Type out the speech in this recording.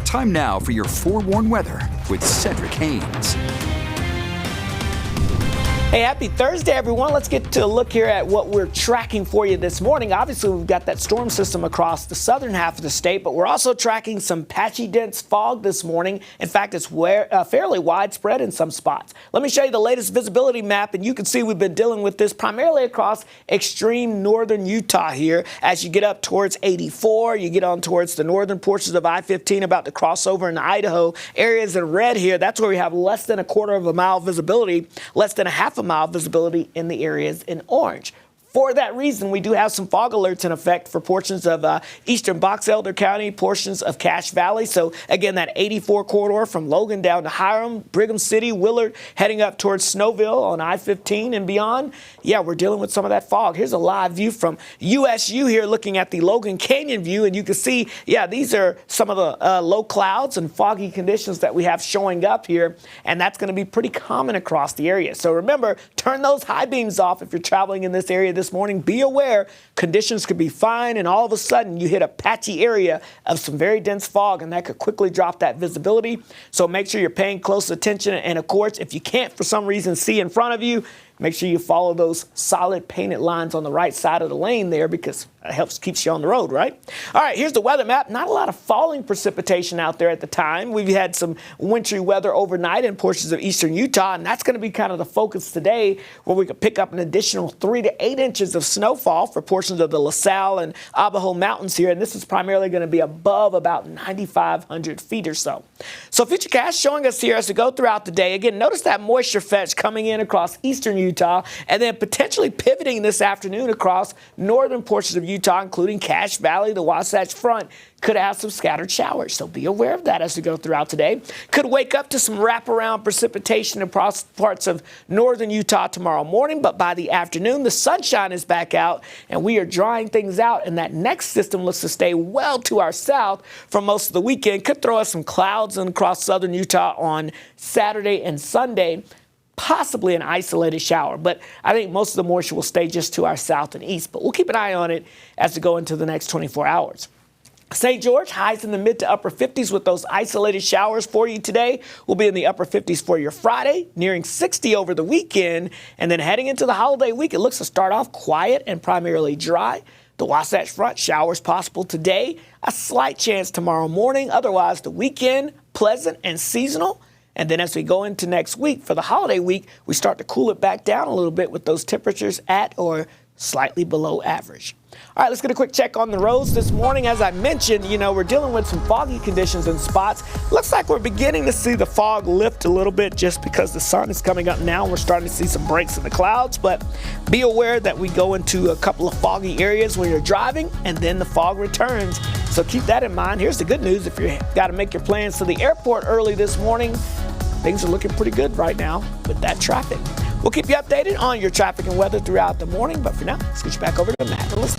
Time now for your forewarned weather with Cedric Haynes. Hey, happy Thursday, everyone. Let's get to a look here at what we're tracking for you this morning. Obviously, we've got that storm system across the southern half of the state, but we're also tracking some patchy, dense fog this morning. In fact, it's fairly widespread in some spots. Let me show you the latest visibility map, and you can see we've been dealing with this primarily across extreme northern Utah here. As you get up towards 84, you get on towards the northern portions of I-15 about to cross over into Idaho. Areas in red here, that's where we have less than a quarter of a mile visibility, less than a half a mile visibility in the areas in orange. For that reason, we do have some fog alerts in effect for portions of eastern Box Elder County, portions of Cache Valley. So, again, that 84 corridor from Logan down to Hiram, Brigham City, Willard, heading up towards Snowville on I-15 and beyond. Yeah, we're dealing with some of that fog. Here's a live view from USU here looking at the Logan Canyon view. And you can see, yeah, these are some of the low clouds and foggy conditions that we have showing up here. And that's going to be pretty common across the area. So remember, turn those high beams off if you're traveling in this area this morning. Be aware conditions could be fine, and all of a sudden you hit a patchy area of some very dense fog, and that could quickly drop that visibility. So make sure you're paying close attention. And of course, if you can't for some reason see in front of you, make sure you follow those solid painted lines on the right side of the lane there, because it keeps you on the road, right? All right, here's the weather map. Not a lot of falling precipitation out there at the time. We've had some wintry weather overnight in portions of eastern Utah, and that's going to be kind of the focus today, where we could pick up an additional 3 to 8 inches of snowfall for portions of the LaSalle and Abajo Mountains here, and this is primarily going to be above about 9,500 feet or so. So Futurecast showing us here as we go throughout the day. Again, notice that moisture fetch coming in across eastern Utah, and then potentially pivoting this afternoon across northern portions of Utah, including Cache Valley, the Wasatch Front. Could have some scattered showers, so be aware of that as we go throughout today. Could wake up to some wraparound precipitation across parts of northern Utah tomorrow morning, but by the afternoon, the sunshine is back out, and we are drying things out, and that next system looks to stay well to our south for most of the weekend. Could throw us some clouds across southern Utah on Saturday and Sunday. Possibly an isolated shower, but I think most of the moisture will stay just to our south and east. But we'll keep an eye on it as we go into the next 24 hours. St. George, highs in the mid to upper 50s with those isolated showers for you today. We'll be in the upper 50s for your Friday, nearing 60 over the weekend. And then heading into the holiday week, it looks to start off quiet and primarily dry. The Wasatch Front, showers possible today, a slight chance tomorrow morning. Otherwise, the weekend, pleasant and seasonal. And then as we go into next week, for the holiday week, we start to cool it back down a little bit with those temperatures at or slightly below average. All right, let's get a quick check on the roads this morning. As I mentioned, we're dealing with some foggy conditions in spots. Looks like we're beginning to see the fog lift a little bit just because the sun is coming up now. We're starting to see some breaks in the clouds, but be aware that we go into a couple of foggy areas when you're driving, and then the fog returns. So keep that in mind. Here's the good news. If you've got to make your plans to the airport early this morning, things are looking pretty good right now with that traffic. We'll keep you updated on your traffic and weather throughout the morning, but for now, let's get you back over to Matt and Melissa.